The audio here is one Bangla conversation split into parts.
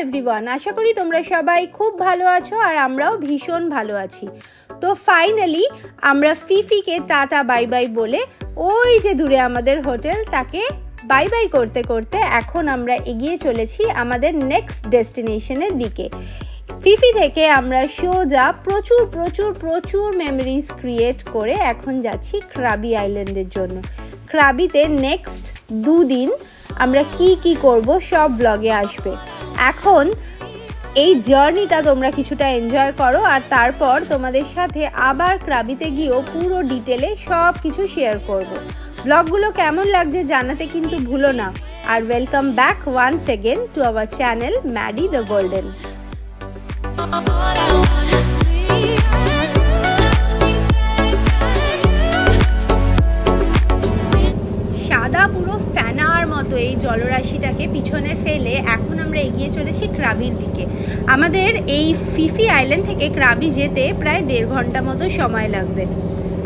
এভরিওয়ান, আশা করি তোমরা সবাই খুব ভালো আছো আর আমরাও ভীষণ ভালো আছি। তো ফাইনালি আমরা ফিফিকে টাটা বাই বাই বলে ওই যে দূরে আমাদের হোটেল তাকে বাই বাই করতে করতে এখন আমরা এগিয়ে চলেছি আমাদের নেক্সট ডেস্টিনেশনের দিকে। ফিফি থেকে আমরা সোজা প্রচুর প্রচুর প্রচুর মেমোরিজ ক্রিয়েট করে এখন যাচ্ছি ক্রাবি আইল্যান্ডের জন্য। ক্রাবিতে নেক্সট 2 দিন আমরা কি করব সব ব্লগে আসবে। এখন এই জার্নিটা তোমরা কিছুটা এনজয় করো আর তারপর তোমাদের সাথে আবার ক্রাবিতে গিয়েও পুরো ডিটেলে সব কিছু শেয়ার করব। ব্লগগুলো কেমন লাগছে জানাতে কিন্তু ভুলো না। আর welcome back once again to our channel Maddy the Golden. সাদা পুরো ফ্যানার মতো এই জলরাশিটাকে পিছনে ফেলে এখন আমরা এগিয়ে চলেছি ক্রাবির দিকে। আমাদের এই ফিফি আইল্যান্ড থেকে ক্রাবি যেতে প্রায় 1.5 ঘন্টা মতো সময় লাগবে।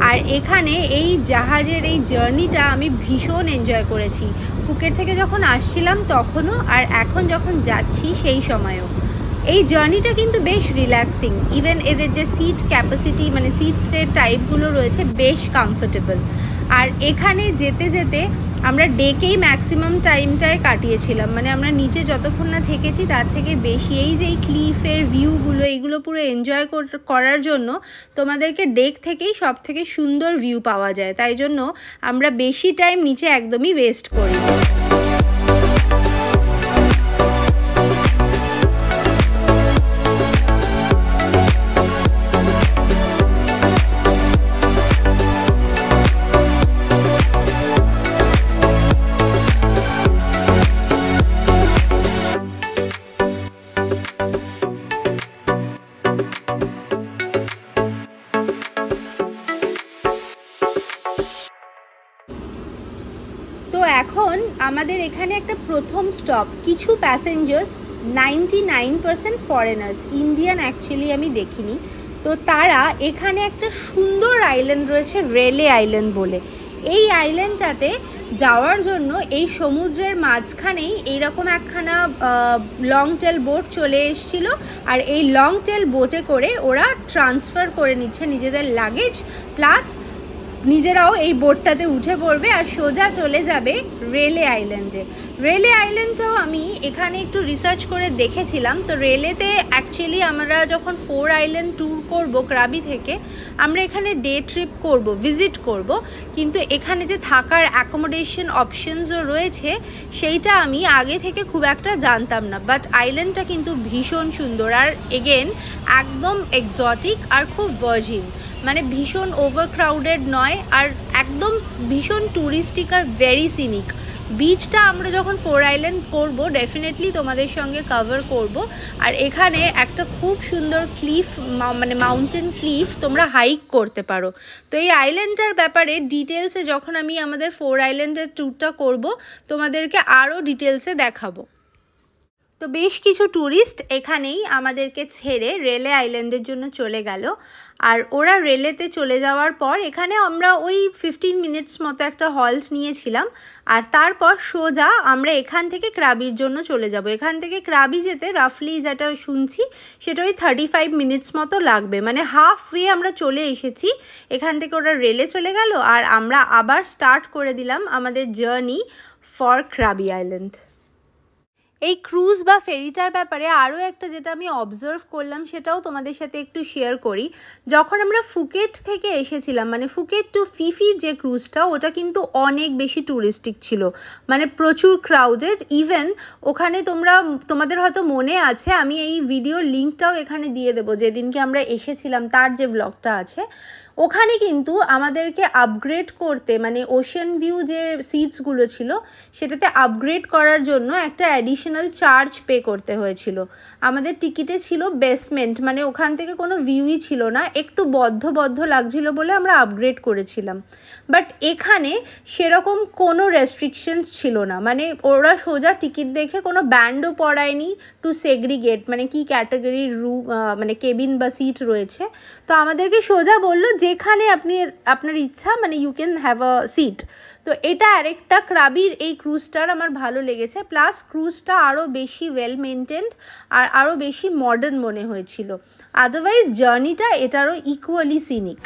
আর এখানে এই জাহাজের এই জার্নিটা আমি ভীষণ এনজয় করেছি। ফুকেট থেকে যখন আসছিলাম তখনও আর এখন যখন যাচ্ছি সেই সময়ও। এই জার্নিটা কিন্তু বেশ রিল্যাক্সিং। ইভেন এদের যে সিট ক্যাপাসিটি মানে সিটের টাইপগুলো রয়েছে বেশ কমফোর্টেবল। আর এখানে যেতে যেতে আমরা ডেকেই ম্যাক্সিমাম টাইমটায় কাটিয়েছিলাম, মানে আমরা নিচে যতক্ষণ না থেকেছি তার থেকে বেশি। এই যে এই ক্লিফের ভিউগুলো এইগুলো পুরো এনজয় করার জন্য তোমাদেরকে ডেক থেকেই সব থেকে সুন্দর ভিউ পাওয়া যায়, তাই জন্য আমরা বেশি টাইম নিচে একদমই ওয়েস্ট করি। তো এখন আমাদের এখানে একটা প্রথম স্টপ। কিছু প্যাসেঞ্জার্স 99% ফরেনার্স, ইন্ডিয়ান অ্যাকচুয়ালি আমি দেখিনি। তো তারা এখানে একটা সুন্দর আইল্যান্ড রয়েছে রেলে আইল্যান্ড বলে। এই আইল্যান্ডটাতে যাওয়ার জন্য এই সমুদ্রের মাঝখানেই এইরকম একখানা লং টেল বোট চলে এসেছিল। আর এই লং টেল বোটে করে ওরা ট্রান্সফার করে নিচ্ছে নিজেদের লাগেজ, প্লাস নিজেরাও এই বোটটাতে উঠে পড়বে আর সোজা চলে যাবে রেলে আইল্যান্ডে। রেলে আইল্যান্ডটাও আমি এখানে একটু রিসার্চ করে দেখেছিলাম। তো রেলেতে অ্যাকচুয়ালি আমরা যখন 4 আইল্যান্ড ট্যুর করব ক্রাবি থেকে, আমরা এখানে ডে ট্রিপ করব, ভিজিট করব, কিন্তু এখানে যে থাকার অ্যাকোমোডেশন অপশনসও রয়েছে সেইটা আমি আগে থেকে খুব একটা জানতাম না। বাট আইল্যান্ডটা কিন্তু ভীষণ সুন্দর আর এগেন একদম এক্সোটিক আর খুব ভার্জিন, মানে ভীষণ ওভারক্রাউডেড নয় আর একদম ভীষণ ট্যুরিস্টিক আর ভেরি সিনিক। বিচটা আমরা যখন 4 আইল্যান্ড করব ডেফিনেটলি তোমাদের সঙ্গে কভার করব। আর এখানে একটা খুব সুন্দর ক্লিফ মানে মাউন্টেন ক্লিফ তোমরা হাইক করতে পারো। তো এই আইল্যান্ডটার ব্যাপারে ডিটেলসে যখন আমি আমাদের 4 আইল্যান্ডের ট্যুরটা করব তোমাদেরকে আরও ডিটেলসে দেখাবো। তো বেশ কিছু ট্যুরিস্ট এখানেই আমাদেরকে ছেড়ে রেলে আইল্যান্ডের জন্য চলে গেল। আর ওরা রেলেতে চলে যাওয়ার পর এখানে আমরা ওই 15 মিনিটস মতো একটা হল্ট নিয়েছিলাম। আর তারপর সোজা আমরা এখান থেকে ক্রাবির জন্য চলে যাব। এখান থেকে ক্রাবি যেতে রাফলি যেটা শুনছি সেটা ওই 35 মিনিটস মতো লাগবে, মানে হাফ ওয়ে আমরা চলে এসেছি। এখান থেকে ওরা রেলে চলে গেল আর আমরা আবার স্টার্ট করে দিলাম আমাদের জার্নি ফর ক্রাবি আইল্যান্ড। এই ক্রুজ বা ফেরিটার ব্যাপারে আরও একটা যেটা আমি অবজার্ভ করলাম সেটাও তোমাদের সাথে একটু শেয়ার করি। যখন আমরা ফুকেট থেকে এসেছিলাম, মানে ফুকেট টু ফিফির যে ক্রুজটা ওটা কিন্তু অনেক বেশি ট্যুরিস্টিক ছিল, মানে প্রচুর ক্রাউডেড। ইভেন ওখানে তোমাদের হয়তো মনে আছে, আমি এই ভিডিওর লিঙ্কটাও এখানে দিয়ে দেবো, যেদিনকে আমরা এসেছিলাম তার যে ব্লগটা আছে ওখানে কিন্তু আমাদেরকে আপগ্রেড করতে, মানে ওশেন ভিউ যে সিটসগুলো ছিল সেটাতে আপগ্রেড করার জন্য একটা অ্যাডিশনাল চার্জ পে করতে হয়েছিল। আমাদের টিকিটে ছিল বেসমেন্ট, মানে ওখান থেকে কোনো ভিউই ছিল না, একটু বদ্ধ লাগছিল বলে আমরা আপগ্রেড করেছিলাম। বাট এখানে সেরকম কোনো রেস্ট্রিকশনস ছিল না, মানে ওরা সোজা টিকিট দেখে কোনো ব্যান্ডও পড়ায়নি টু সেগ্রিগেট মানে কি ক্যাটাগরির রুম মানে কেবিন বা সিট রয়েছে। তো আমাদেরকে সোজা বললো যে যেখানে আপনি আপনার ইচ্ছা মানে you can have a seat. তো এটা আরেকটা ক্রাবির এই ক্রুজটার আমার ভালো লেগেছে, প্লাস ক্রুজটা আরও বেশি ওয়েল মেনটেন্ড আর আরও বেশি মডার্ন মনে হয়েছিল। আদারওয়াইজ জার্নিটা এটারও ইকুয়ালি সিনিক।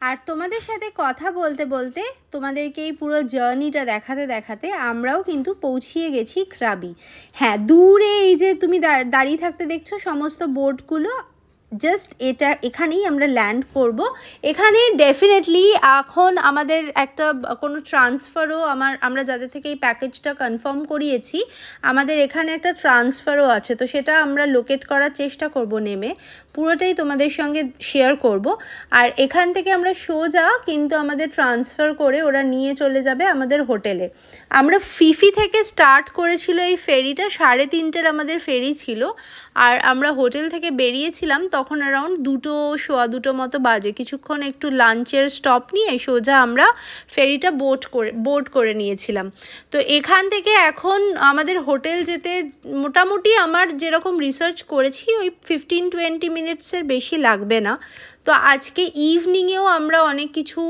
আর তোমাদের সাথে কথা বলতে বলতে তোমাদেরকে এই পুরো জার্নিটা দেখাতে দেখাতে আমরাও কিন্তু পৌঁছিয়ে গেছি ক্রাবি। হ্যাঁ, দূরে এই যে তুমি দাঁড়িয়ে থাকতে দেখছো সমস্ত বোটগুলো, জাস্ট এটা এখানেই আমরা ল্যান্ড করব। এখানে ডেফিনেটলি এখন আমাদের একটা কোনো ট্রান্সফারও আমরা যাদের থেকে এই প্যাকেজটা কনফার্ম করিয়েছি আমাদের এখানে একটা ট্রান্সফারও আছে, তো সেটা আমরা লোকেট করার চেষ্টা করব নেমে, পুরোটাই তোমাদের সঙ্গে শেয়ার করব। আর এখান থেকে আমরা সোজা কিন্তু আমাদের ট্রান্সফার করে ওরা নিয়ে চলে যাবে আমাদের হোটেলে। আমরা ফিফি থেকে স্টার্ট করেছিল এই ফেরিটা, 3:30 আমাদের ফেরি ছিল, আর আমরা হোটেল থেকে বেরিয়েছিলাম তখন অ্যারাউন্ড 2:15 মতো বাজে। কিছুক্ষণ একটু লাঞ্চের স্টপ নিয়ে সোজা আমরা ফেরিটা বোট করে নিয়েছিলাম। তো এখান থেকে এখন আমাদের হোটেল যেতে মোটামুটি আমার যেরকম রিসার্চ করেছি ওই 15-20 মিনিটসের বেশি লাগবে না। তো আজকে ইভিনিংয়েও আমরা অনেক কিছু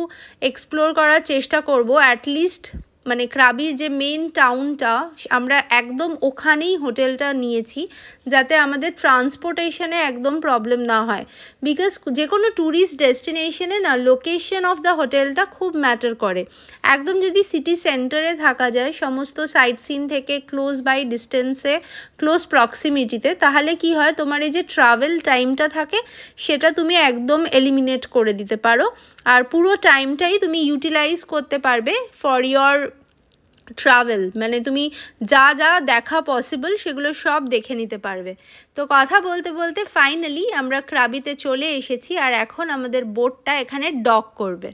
এক্সপ্লোর করার চেষ্টা করব। অ্যাটলিস্ট মানে ক্রাবির যে মেন টাউনটা আমরা একদম ওখানেই হোটেলটা নিয়েছি যাতে আমাদের ট্রান্সপোর্টেশনে একদম প্রবলেম না হয়, বিকজ যে কোনো ট্যুরিস্ট ডেস্টিনেশনে না লোকেশন অফ দ্য হোটেলটা খুব ম্যাটার করে। একদম যদি সিটি সেন্টারে থাকা যায় সমস্ত সাইট সিন থেকে ক্লোজ বাই ডিস্টেন্সে, ক্লোজ প্রক্সিমিটিতে, তাহলে কি হয় তোমার এই যে ট্রাভেল টাইমটা থাকে সেটা তুমি একদম এলিমিনেট করে দিতে পারো, আর পুরো টাইমটাই তুমি ইউটিলাইজ করতে পারবে ফর ইয়োর ট্রাভেল। মানে তুমি যা যা দেখা পসিবল সেগুলো সব দেখে নিতে পারবে। তো কথা বলতে বলতে ফাইনালি আমরা ক্রাবিতে চলে এসেছি, আর এখন আমাদের বোটটা এখানে ডক করবে।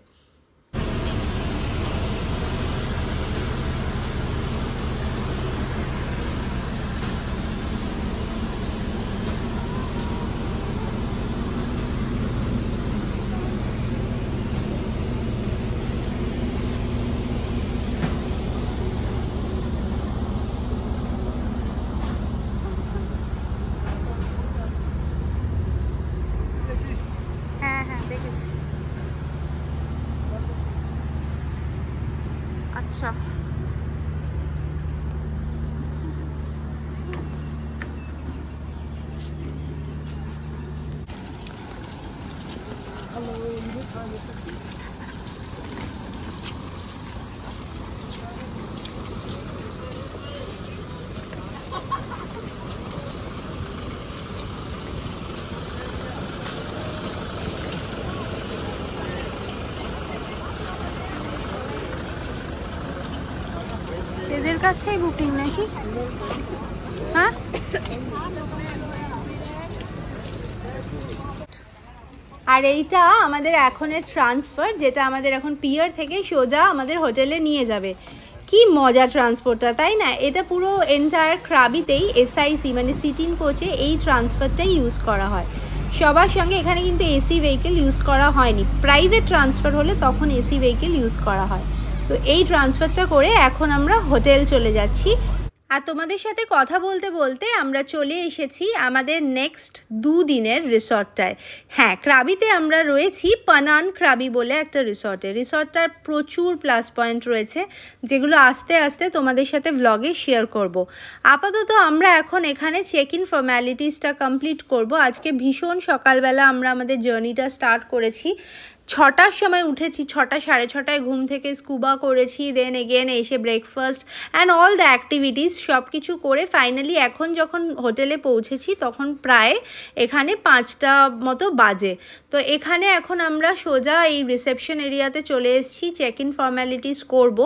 আচ্ছা, এদের কাছেই বুকিং নাকি? হ্যাঁ, আর এইটা আমাদের এখনের ট্রান্সফার, যেটা আমাদের এখন পিয়ার থেকে সোজা আমাদের হোটেলে নিয়ে যাবে। কি মজা ট্রান্সপোর্টটা, তাই না? এটা পুরো এন্টায়ার ক্রাবিতেই এসআইসি মানে সিটিং কোচে এই ট্রান্সফারটাই ইউজ করা হয় সবার সঙ্গে। এখানে কিন্তু এসি ভেহিকেল ইউজ করা হয়নি, প্রাইভেট ট্রান্সফার হলে তখন এসি ভেহিকেল ইউজ করা হয়। তো এই ট্রান্সফারটা করে এখন আমরা হোটেল চলে যাচ্ছি। আর তোমাদের সাথে কথা বলতে বলতে আমরা চলে এসেছি আমাদের নেক্সট 2 দিনের রিসর্টটায়। হ্যাঁ, ক্রাবিতে আমরা রয়েছি পানান ক্রাবি বলে একটা রিসর্টে। রিসর্টটার প্রচুর প্লাস পয়েন্ট রয়েছে যেগুলো আস্তে আস্তে তোমাদের সাথে ভ্লগে শেয়ার করব। আপাতত আমরা এখন এখানে চেক ইন ফর্ম্যালিটিসটা কমপ্লিট করব। আজকে ভীষণ সকালবেলা আমরা আমাদের জার্নিটা স্টার্ট করেছি। 6টার সময় উঠেছি, 6টা 6:30 ঘুম থেকে স্কুবা করেছি, দেন এগেন এসে breakfast and all the activities সব কিছু করে ফাইনালি এখন যখন হোটেলে পৌঁছেছি তখন প্রায় এখানে 5টা মতো বাজে। তো এখানে এখন আমরা সোজা এই রিসেপশন এরিয়াতে চলে এসেছি, চেক ইন ফর্ম্যালিটিস করব।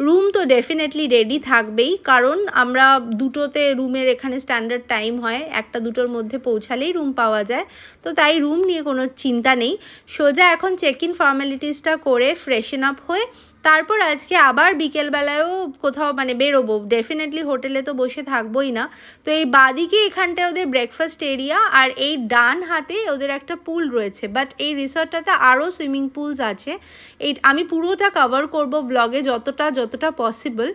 রুম তো ডেফিনেটলি রেডি থাকবেই, কারণ আমরা 2টোতে রুমের এখানে স্ট্যান্ডার্ড টাইম হয়, 1টা 2টোর মধ্যে পৌঁছালেই রুম পাওয়া যায়, তো তাই রুম নিয়ে কোনো চিন্তা নেই। সোজা এখন চেক ইন ফর্মালিটিসটা করে ফ্রেশন আপ হয়ে তারপর আজকে আবার বিকেলবেলায়ও কোথাও মানে বেরোবো, ডেফিনেটলি হোটেলে তো বসে থাকবোই না। তো এই বাদিকে এখানটায় ওদের ব্রেকফাস্ট এরিয়া, আর এই ডান হাতে ওদের একটা পুল রয়েছে। বাট এই রিসর্টটাতে আরও সুইমিং পুলস আছে। এই আমি পুরোটা কভার করব ব্লগে যতটা পসিবল।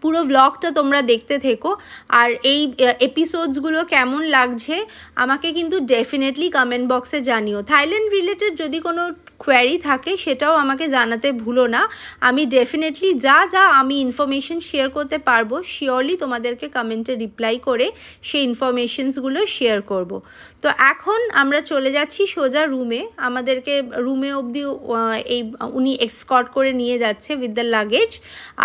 পুরো ব্লগটা তোমরা দেখতে থেকো। আর এই এপিসোডসগুলো কেমন লাগছে আমাকে কিন্তু ডেফিনেটলি কমেন্ট বক্সে জানিও। থাইল্যান্ড রিলেটেড যদি কোনো কোয়ারি থাকে সেটাও আমাকে জানাতে ভুলো না। আমি ডেফিনেটলি যা আমি ইনফরমেশন শেয়ার করতে পারবো শিওরলি তোমাদেরকে কমেন্টে রিপ্লাই করে সেই ইনফরমেশনসগুলো শেয়ার করব। তো এখন আমরা চলে যাচ্ছি সোজা রুমে। আমাদেরকে রুমে অবধি উনি এক্সকর্ট করে নিয়ে যাচ্ছে উইথ দ্য লাগেজ।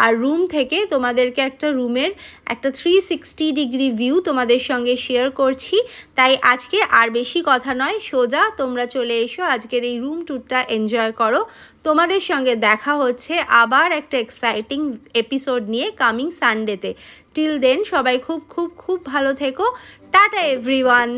আর রুম থেকে তোমাদেরকে একটা রুমের একটা 360 ডিগ্রি ভিউ তোমাদের সঙ্গে শেয়ার করছি। তাই আজকে আর বেশি কথা নয়, সোজা তোমরা চলে এসো, আজকের এই রুম ট্যুরটা এনজয় করো। তোমাদের সঙ্গে দেখা হচ্ছে আবার একটা এক্সাইটিং এপিসোড নিয়ে কামিং সানডেতে। টিল দেন সবাই খুব খুব খুব ভালো থেকো। Tata everyone.